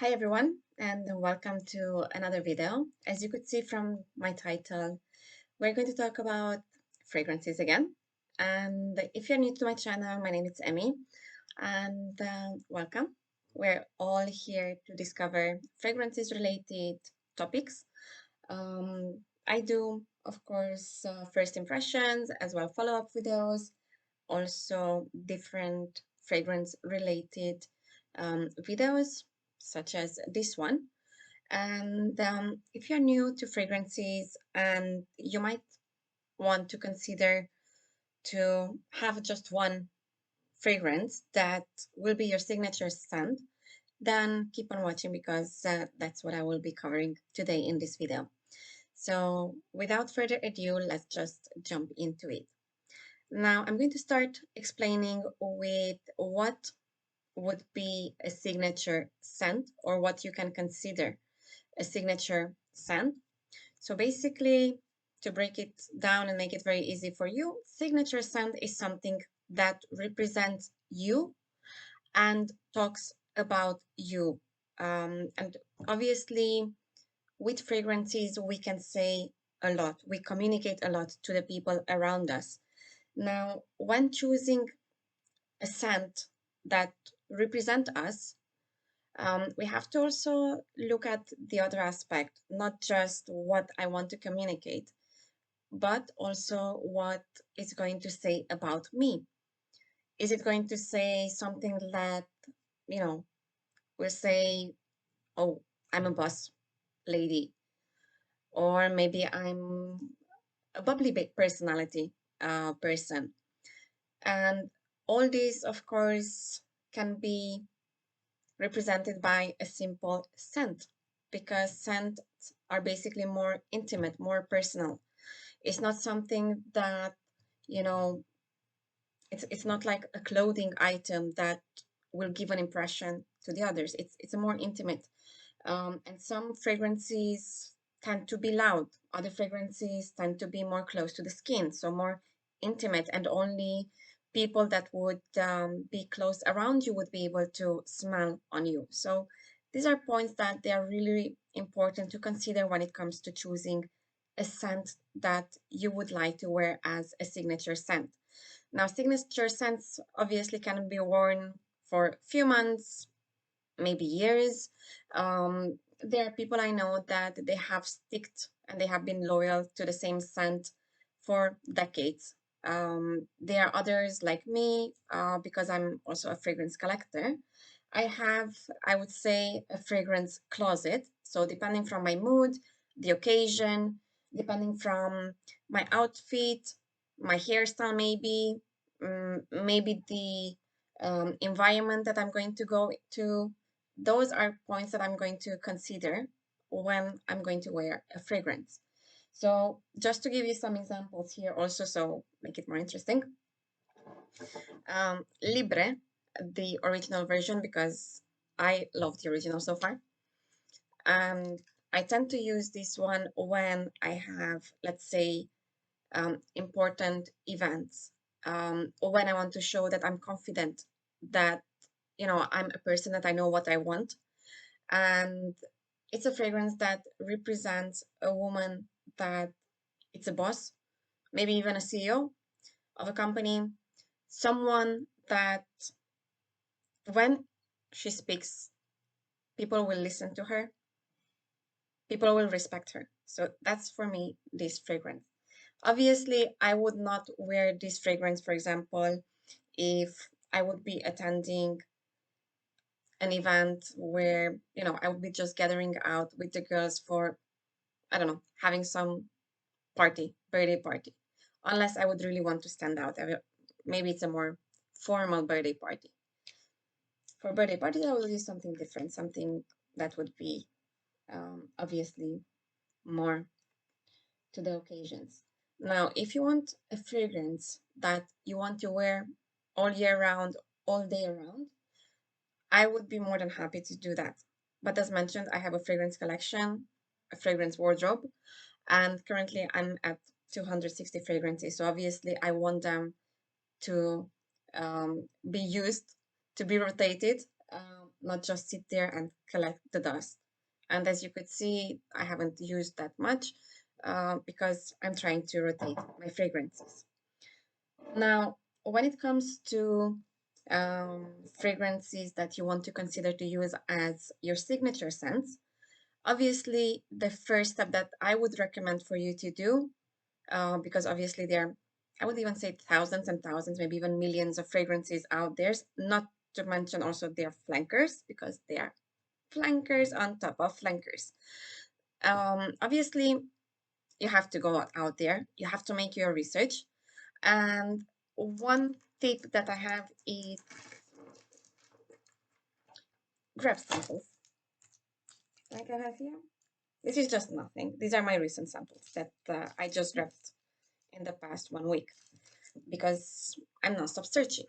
Hi everyone, and welcome to another video. As you could see from my title, we're going to talk about fragrances again. And if you're new to my channel, my name is Emmy, and welcome. We're all here to discover fragrances related topics. I do, of course, first impressions as well follow-up videos, also different fragrance related videos such as this one. And if you're new to fragrances and you might want to consider to have just one fragrance that will be your signature scent, then keep on watching because that's what I will be covering today in this video. So without further ado, let's just jump into it. Now I'm going to start explaining with what would be a signature scent or what you can consider a signature scent. So basically, to break it down and make it very easy for you, signature scent is something that represents you and talks about you. And obviously, with fragrances, we can say a lot. We communicate a lot to the people around us. Now, when choosing a scent that represent us, we have to also look at the other aspect, not just what I want to communicate, but also what it's going to say about me. Is it going to say something that, you know, will say, oh, I'm a boss lady, or maybe I'm a bubbly big personality person. And all these, of course, can be represented by a simple scent because scents are basically more intimate, more personal. It's not something that, you know, it's not like a clothing item that will give an impression to the others. It's a more intimate. And some fragrances tend to be loud. Other fragrances tend to be more close to the skin, so more intimate, and only people that would be close around you would be able to smell on you. So these are points that they are really important to consider when it comes to choosing a scent that you would like to wear as a signature scent. Now, signature scents obviously can be worn for a few months, maybe years. There are people I know that they have sticked and they have been loyal to the same scent for decades. There are others like me, because I'm also a fragrance collector. I have, I would say, a fragrance closet. So depending from my mood, the occasion, depending from my outfit, my hairstyle, maybe the environment that I'm going to go to, those are points that I'm going to consider when I'm going to wear a fragrance. So just to give you some examples here also, so make it more interesting. Libre, the original version, because I love the original so far. And I tend to use this one when I have, let's say, important events, or when I want to show that I'm confident, that, you know, I'm a person that I know what I want. And it's a fragrance that represents a woman that it's a boss, maybe even a CEO of a company, someone that when she speaks, people will listen to her, people will respect her. So that's for me this fragrance. Obviously, I would not wear this fragrance, for example, if I would be attending an event where, you know, I would be just gathering out with the girls for, I don't know, having some party, birthday party, unless I would really want to stand out. Maybe it's a more formal birthday party. For birthday party, I will use something different, something that would be obviously more to the occasions. Now, if you want a fragrance that you want to wear all year round, all day around, I would be more than happy to do that. But as mentioned, I have a fragrance collection, a fragrance wardrobe, and currently I'm at 260 fragrances. So obviously, I want them to be used, to be rotated, not just sit there and collect the dust. And as you could see, I haven't used that much because I'm trying to rotate my fragrances. Now, when it comes to fragrances that you want to consider to use as your signature scents, obviously the first step that I would recommend for you to do, because obviously there are, I would even say thousands and thousands, maybe even millions of fragrances out there, not to mention also their flankers, because they are flankers on top of flankers. Obviously, you have to go out there, you have to make your research. And one tip that I have is grab samples like I have here. This is just nothing. These are my recent samples that I just grabbed in the past 1 week because I'm not stop searching.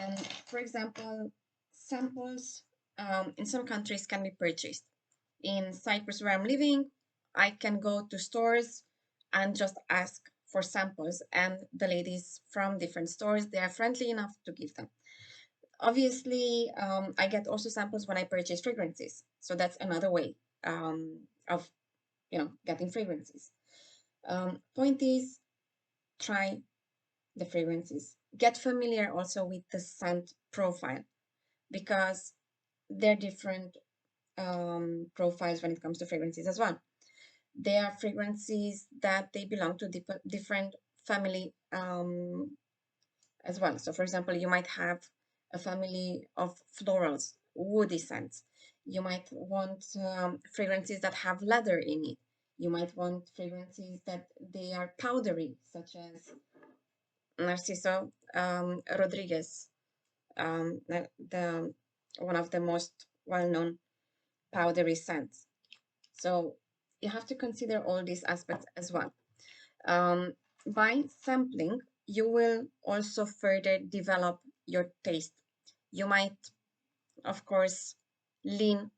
And for example, samples in some countries can be purchased. In Cyprus, where I'm living, I can go to stores and just ask for samples, and the ladies from different stores, they are friendly enough to give them. Obviously, I get also samples when I purchase fragrances, so that's another way of getting fragrances. Point is, try the fragrances. Get familiar also with the scent profile because they're different profiles when it comes to fragrances as well. There are fragrances that they belong to different family as well. So for example, you might have a family of florals, woody scents. You might want fragrances that have leather in it. You might want fragrances that they are powdery, such as Narciso Rodriguez, the one of the most well-known powdery scents. So you have to consider all these aspects as well. Um, by sampling, you will also further develop your taste. You might, of course, lean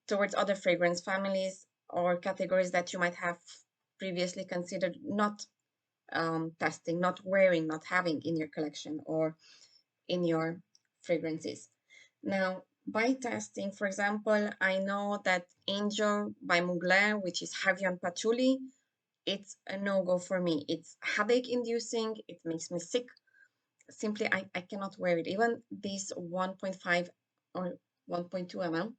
towards other fragrance families or categories that you might have previously considered not testing, not wearing, not having in your collection or in your fragrances. Now, by testing, for example, I know that Angel by Mugler, which is heavy on patchouli, it's a no-go for me. It's headache inducing, it makes me sick. Simply, I cannot wear it. Even this 1.5 or 1.2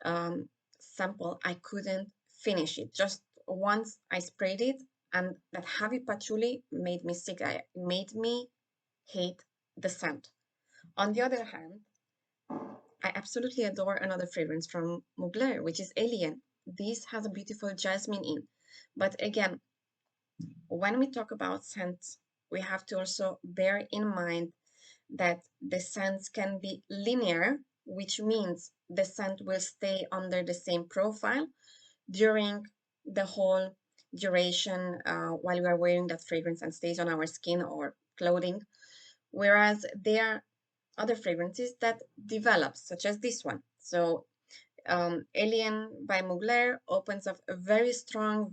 ml sample, I couldn't finish it. Just once I sprayed it, and that heavy patchouli made me sick. It made me hate the scent. On the other hand, I absolutely adore another fragrance from Mugler, which is Alien. This has a beautiful jasmine in. But again, when we talk about scents, we have to also bear in mind that the scents can be linear, which means the scent will stay under the same profile during the whole duration while we are wearing that fragrance and stays on our skin or clothing. Whereas there are other fragrances that develop, such as this one. So Alien by Mugler opens up a very strong,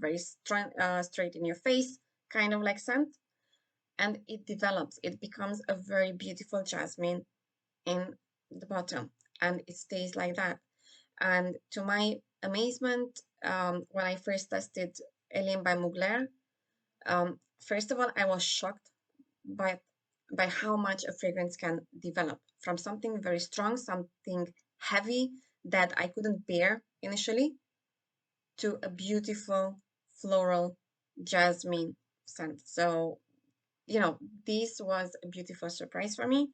straight in your face kind of like scent, and it develops. It becomes a very beautiful jasmine in the bottom, and it stays like that. And to my amazement, when I first tested Alien by Mugler, first of all, I was shocked by how much a fragrance can develop from something very strong, something heavy that I couldn't bear initially, to a beautiful floral jasmine scent. So, this was a beautiful surprise for me,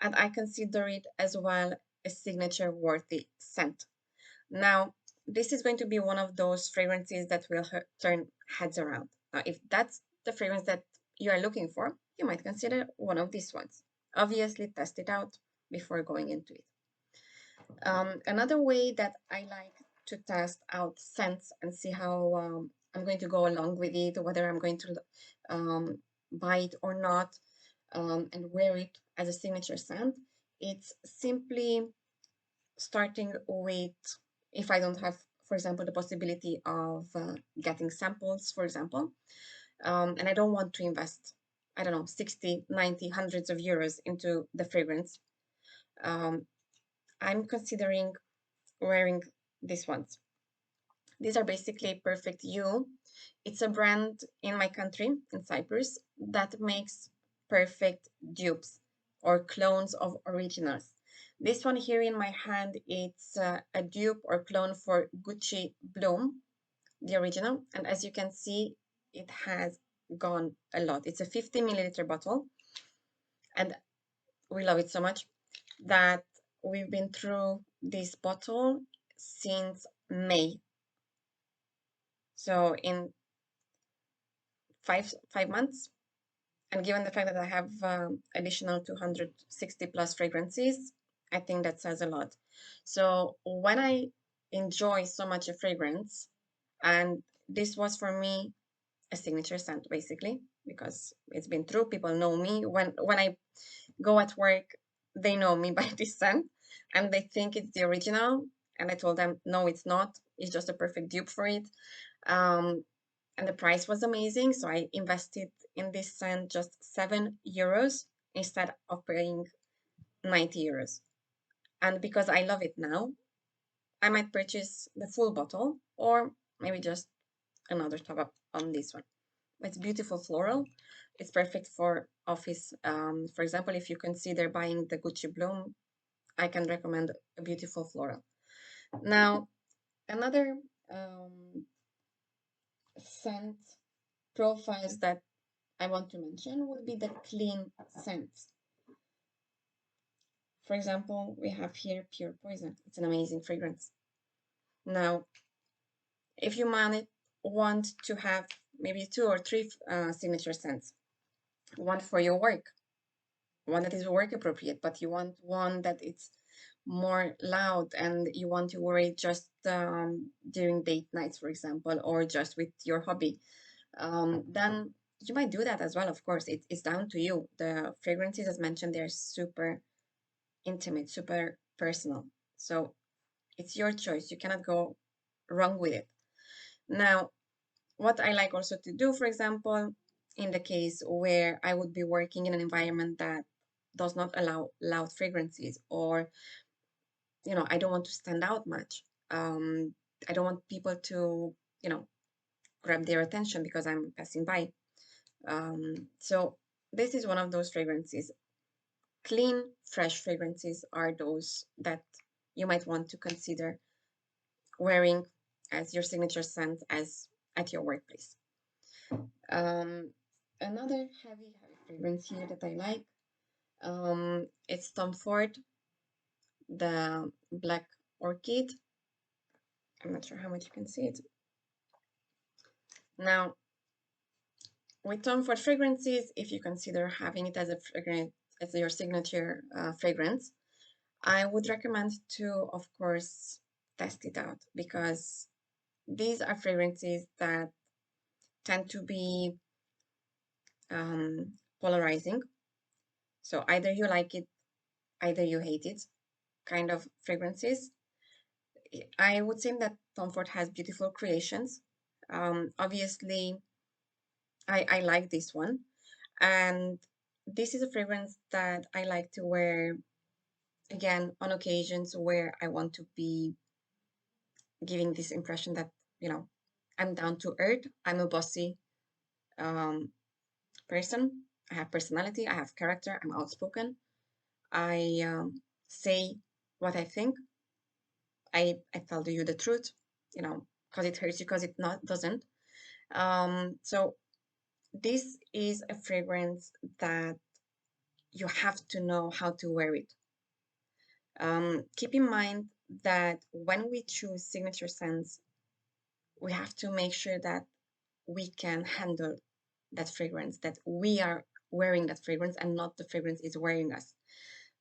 and I consider it as well a signature worthy scent. Now, this is going to be one of those fragrances that will turn heads around. Now, if that's the fragrance that you are looking for, you might consider one of these ones. Obviously, test it out before going into it. Another way that I like to test out scents and see how I'm going to go along with it, whether I'm going to buy it or not, and wear it as a signature scent, it's simply starting with, if I don't have, for example, the possibility of getting samples, for example, and I don't want to invest, I don't know, 60, 90, hundreds of euros into the fragrance. Um, I'm considering wearing these ones. These are basically Perfect You. It's a brand in my country, in Cyprus, that makes perfect dupes or clones of originals. This one here in my hand, it's a dupe or clone for Gucci Bloom, the original. And as you can see, it has gone a lot. It's a 50 milliliter bottle, and we love it so much that we've been through this bottle since May. So in five months, and given the fact that I have additional 260 plus fragrances, I think that says a lot. So when I enjoy so much a fragrance, and this was for me a signature scent basically, because it's been through, people know me. When I go at work, they know me by this scent, and they think it's the original. And I told them, no, it's not. It's just a perfect dupe for it. Um, and the price was amazing. So I invested in this scent just €7 instead of paying €90. And because I love it now, I might purchase the full bottle or maybe just another top up on this one. It's beautiful floral. It's perfect for office. For example, if you consider buying the Gucci Bloom, I can recommend a beautiful floral. Now, another scent profiles that I want to mention would be the clean scents. For example, we have here Pure Poison. It's an amazing fragrance. Now, if you want to have maybe two or three signature scents, one for your work, one that is work appropriate, but you want one that it's more loud and you want to wear it just during date nights, for example, or just with your hobby, then you might do that as well. Of course, it's down to you. The fragrances, as mentioned, they're super intimate, super personal. So it's your choice. You cannot go wrong with it. Now, what I like also to do, for example, in the case where I would be working in an environment that does not allow loud fragrances, or I don't want to stand out much. I don't want people to, grab their attention because I'm passing by. So this is one of those fragrances. Clean, fresh fragrances are those that you might want to consider wearing as your signature scent as at your workplace. Another heavy fragrance here that I like, it's Tom Ford, the Black Orchid. I'm not sure how much you can see it. Now, with Tom Ford fragrances, if you consider having it as a fragrance, as your signature fragrance, I would recommend to, of course, test it out, because these are fragrances that tend to be polarizing. So either you like it, either you hate it, kind of fragrances. I would say that Tom Ford has beautiful creations. Obviously, I like this one. And this is a fragrance that I like to wear, again, on occasions where I want to be giving this impression that, I'm down to earth. I'm a bossy um, person. I have personality. I have character. I'm outspoken. I say what I think. I tell you the truth, because it hurts you, because it not doesn't. So this is a fragrance that you have to know how to wear it. Keep in mind that when we choose signature scents, we have to make sure that we can handle that fragrance, that we are wearing that fragrance and not the fragrance is wearing us.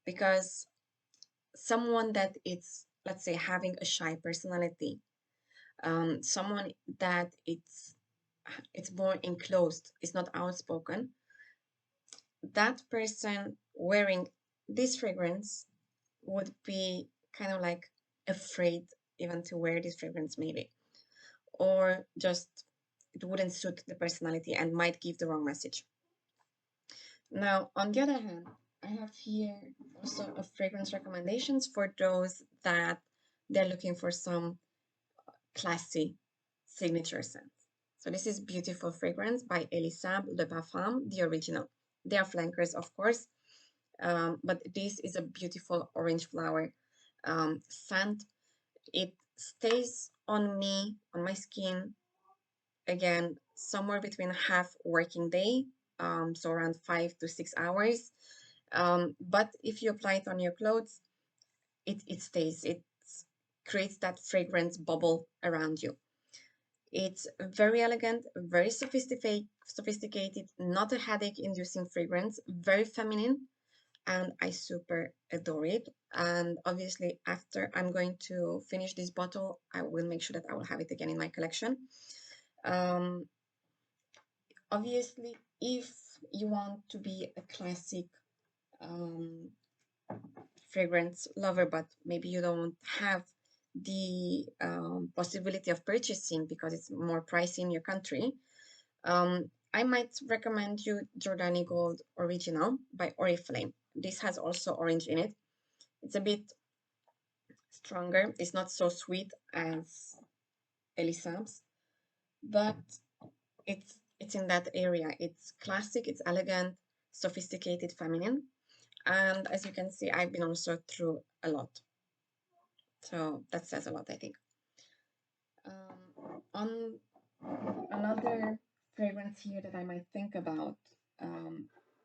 Because someone that is, let's say, having a shy personality, someone that it's more enclosed, it's not outspoken, that person wearing this fragrance would be kind of like afraid even to wear this fragrance, maybe, or just it wouldn't suit the personality and might give the wrong message. Now, on the other hand, I have here also a fragrance recommendations for those that they're looking for some classy signature scents. So this is Beautiful Fragrance by Elisab Le Parfum, the original. They are flankers, of course, but this is a beautiful orange flower scent. It stays on me, on my skin, again, somewhere between half working day, so around 5 to 6 hours. But if you apply it on your clothes, it stays. It creates that fragrance bubble around you. It's very elegant, very sophisticated, not a headache-inducing fragrance, very feminine, and I super adore it. And obviously, after I'm going to finish this bottle, I will make sure that I will have it again in my collection. Um, Obviously, if you want to be a classic um, fragrance lover, but maybe you don't have the possibility of purchasing because it's more pricey in your country, I might recommend you Giordani Gold Original by Oriflame. This has also orange in it. It's a bit stronger. It's not so sweet as Elisab's, but it's in that area. It's classic, it's elegant, sophisticated, feminine. And as you can see, I've been also through a lot. So that says a lot, I think. On another fragrance here that I might think about,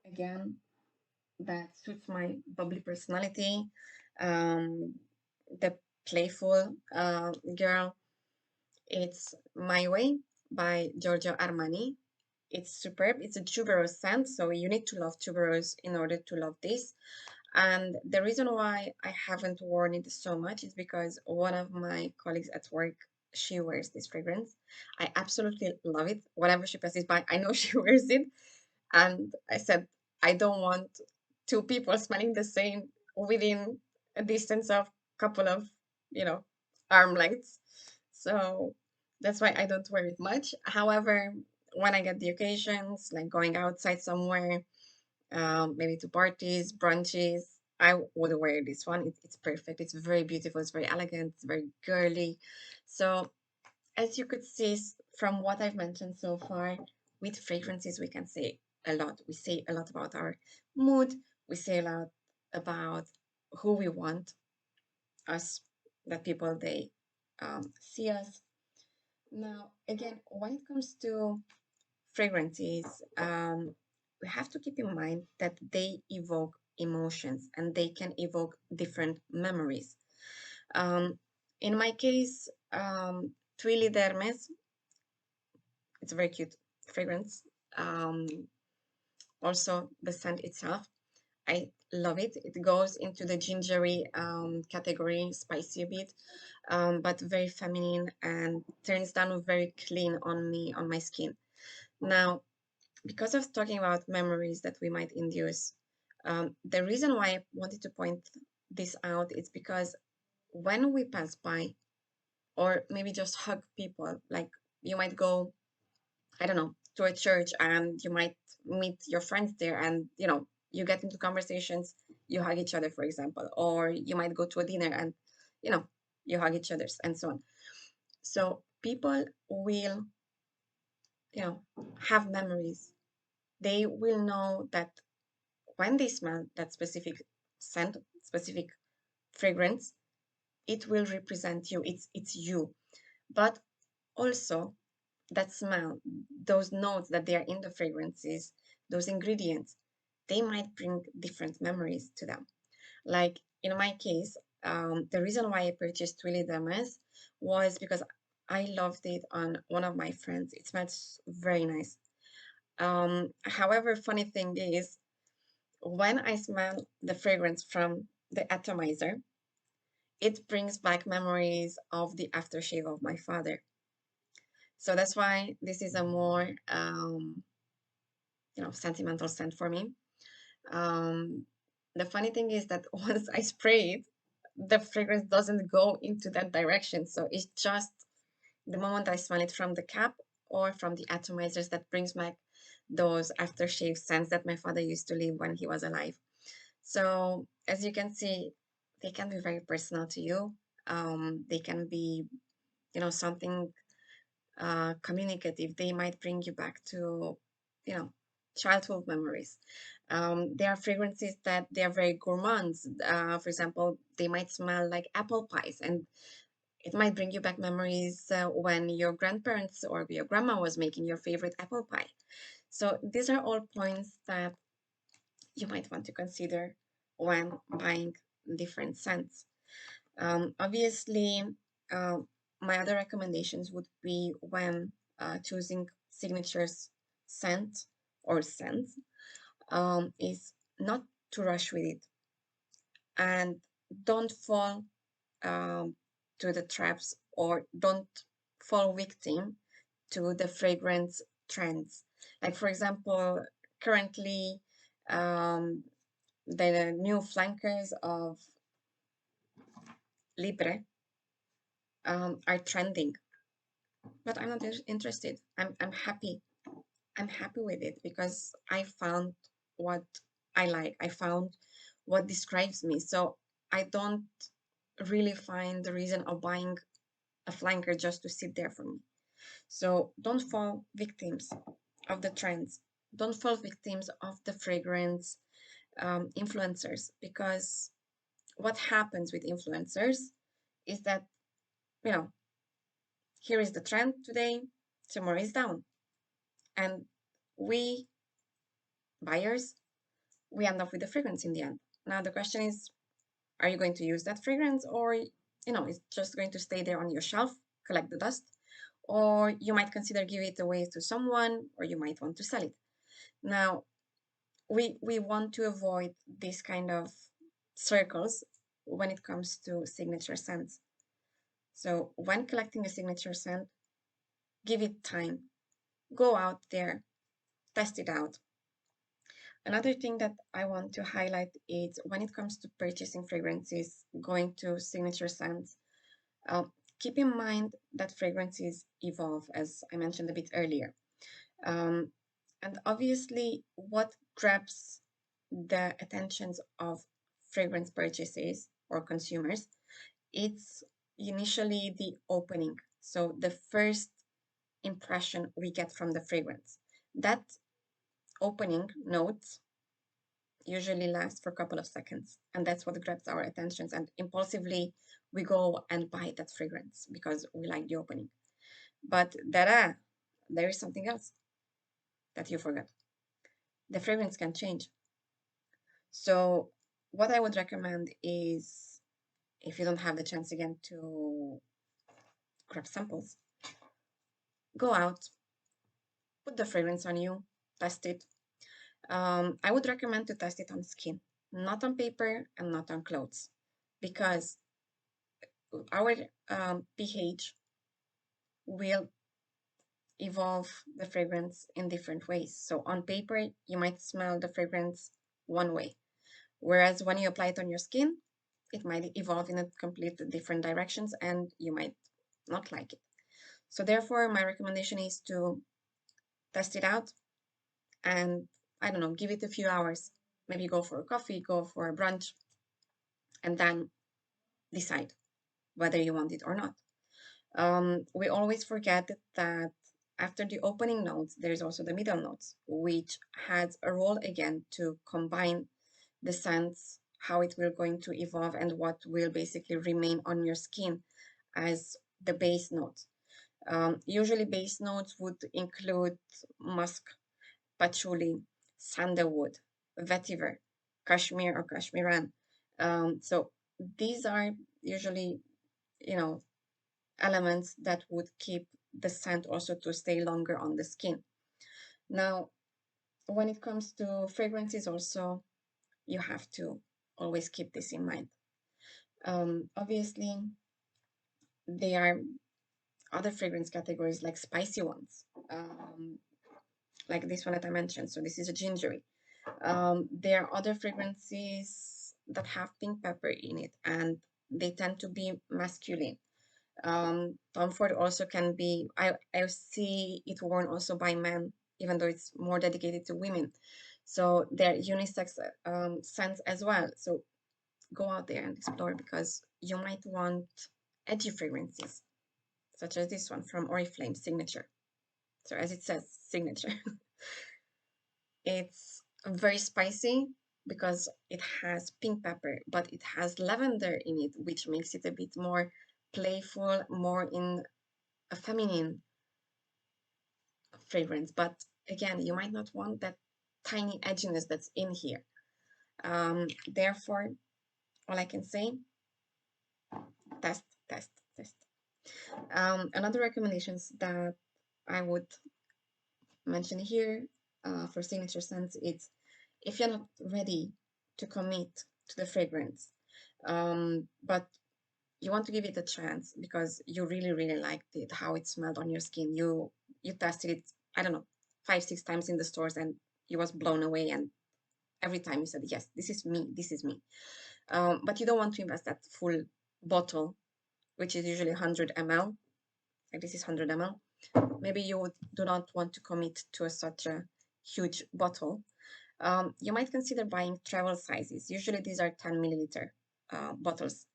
again, that suits my bubbly personality, um, the playful girl. It's My Way by Giorgio Armani. It's superb. It's a tuberose scent, so you need to love tuberose in order to love this. And the reason why I haven't worn it so much is because one of my colleagues at work, she wears this fragrance. I absolutely love it. Whenever she passes by, I know she wears it. And I said, I don't want two people smelling the same within a distance of couple of, you know, arm lengths. So that's why I don't wear it much. However, when I get the occasions, like going outside somewhere, maybe to parties, brunches, I would wear this one. It's perfect. It's very beautiful. It's very elegant. It's very girly. So as you could see from what I've mentioned so far, with fragrances, we can say a lot. We say a lot about our mood. We say a lot about who we want us, that people they see us. Now, again, when it comes to fragrances, we have to keep in mind that they evoke emotions and they can evoke different memories. Um, in my case, Twilly Dermes, it's a very cute fragrance. Um, Also, the scent itself, I love it. It goes into the gingery category, spicy a bit, but very feminine and turns down very clean on me, on my skin. Now, because of talking about memories that we might induce, the reason why I wanted to point this out is because when we pass by or maybe just hug people, like you might go, I don't know, to a church and you might meet your friends there and, you get into conversations, you hug each other, for example, or you might go to a dinner and, you know, you hug each other and so on. So people will, you know, have memories. They will know that when they smell that specific scent, specific fragrance, it will represent you. It's you. But also that smell, those notes that they are in the fragrances, those ingredients, they might bring different memories to them. Like in my case, the reason why I purchased Twilly Damas was because I loved it on one of my friends. It smells very nice. However, funny thing is, when I smell the fragrance from the atomizer, it brings back memories of the aftershave of my father. So that's why this is a more, sentimental scent for me. Um, the funny thing is that once I spray it, the fragrance doesn't go into that direction. So it's just the moment I smell it from the cap or from the atomizers that brings back those aftershave scents that my father used to leave when he was alive. So as you can see, they can be very personal to you. They can be, something communicative. They might bring you back to, you know, childhood memories. There are fragrances that they are very gourmands. For example, they might smell like apple pies, and it might bring you back memories when your grandparents or your grandma was making your favorite apple pie. So these are all points that you might want to consider when buying different scents. Obviously, uh, my other recommendations would be when choosing signatures scent or scents is not to rush with it, and don't fall um, to the traps, or don't fall victim to the fragrance trends. Like, for example, currently, um, the new flankers of Libre are trending, but I'm not interested. I'm happy. I'm happy with it because I found what I like. I found what describes me. So I don't really find the reason of buying a flanker just to sit there for me. So don't fall victims of the trends. Don't fall victims of the fragrance influencers, because what happens with influencers is that, you know, here is the trend today, tomorrow is down. And we buyers, we end up with the fragrance in the end. Now the question is, are you going to use that fragrance, or it's just going to stay there on your shelf, collect the dust, or you might consider give it away to someone, or you might want to sell it. Now we want to avoid this kind of circles when it comes to signature scents. So when collecting a signature scent, give it time, go out there, test it out. Another thing that I want to highlight is when it comes to purchasing fragrances, going to signature scents, um, keep in mind that fragrances evolve, as I mentioned a bit earlier. Um, and obviously, what grabs the attentions of fragrance purchases or consumers, it's initially the opening. So the first impression we get from the fragrance. That opening note usually lasts for a couple of seconds, and that's what grabs our attentions. And impulsively, we go and buy that fragrance because we like the opening. But there is something else that you forgot. The fragrance can change. So, what I would recommend is, if you don't have the chance again to grab samples, go out, put the fragrance on you, test it. I would recommend to test it on skin, not on paper and not on clothes, because our pH will evolve the fragrance in different ways. So on paper, you might smell the fragrance one way, whereas when you apply it on your skin, it might evolve in a complete different directions and you might not like it. So therefore, my recommendation is to test it out and, I don't know, give it a few hours. Maybe go for a coffee, go for a brunch, and then decide whether you want it or not. We always forget that after the opening notes, there's also the middle notes, which has a role again to combine the scents, how it will going to evolve, and what will basically remain on your skin as the base notes. Usually base notes would include musk, patchouli, sandalwood, vetiver, cashmere or cashmeran. So these are usually, you know, elements that would keep the scent also to stay longer on the skin. Now, when it comes to fragrances also, you have to always keep this in mind. Obviously, there are other fragrance categories like spicy ones, like this one that I mentioned. So this is a gingery. There are other fragrances that have pink pepper in it, and they tend to be masculine. Tom Ford also can be, I see it worn also by men, even though it's more dedicated to women. So they're unisex scents as well. So go out there and explore, because you might want edgy fragrances, such as this one from Oriflame Signature. So as it says, Signature. It's very spicy because it has pink pepper, but it has lavender in it, which makes it a bit more playful, more in a feminine fragrance. But again, you might not want that tiny edginess that's in here. Therefore, all I can say, test, test, test. Another recommendations that I would mention here for signature scents, it's if you're not ready to commit to the fragrance, but you want to give it a chance because you really, really liked it, how it smelled on your skin. You tested it, I don't know, 5, 6 times in the stores, and you was blown away. And every time you said, yes, this is me, this is me. But you don't want to invest that full bottle, which is usually 100 ml. Like this is 100 ml. Maybe you do not want to commit to such a huge bottle. You might consider buying travel sizes. Usually these are 10 milliliter bottles.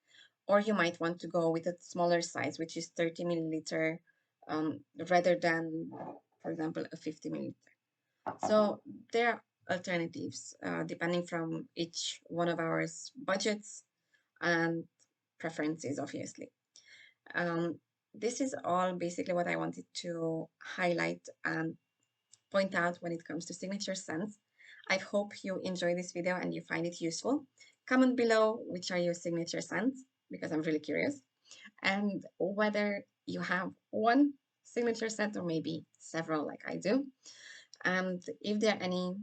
Or you might want to go with a smaller size, which is 30 milliliter, rather than, for example, a 50 milliliter. So there are alternatives depending from each one of our budgets and preferences, obviously. Um, this is all basically what I wanted to highlight and point out when it comes to signature scents. I hope you enjoy this video and you find it useful. Comment below which are your signature scents, because I'm really curious, and whether you have one signature scent or maybe several like I do. And if there are any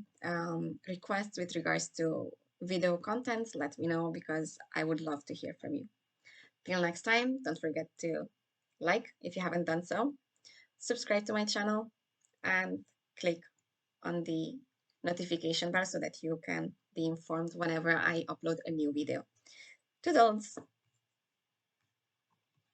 requests with regards to video contents, let me know, because I would love to hear from you. Till next time, don't forget to like if you haven't done so, subscribe to my channel, and click on the notification bell so that you can be informed whenever I upload a new video. Toodles!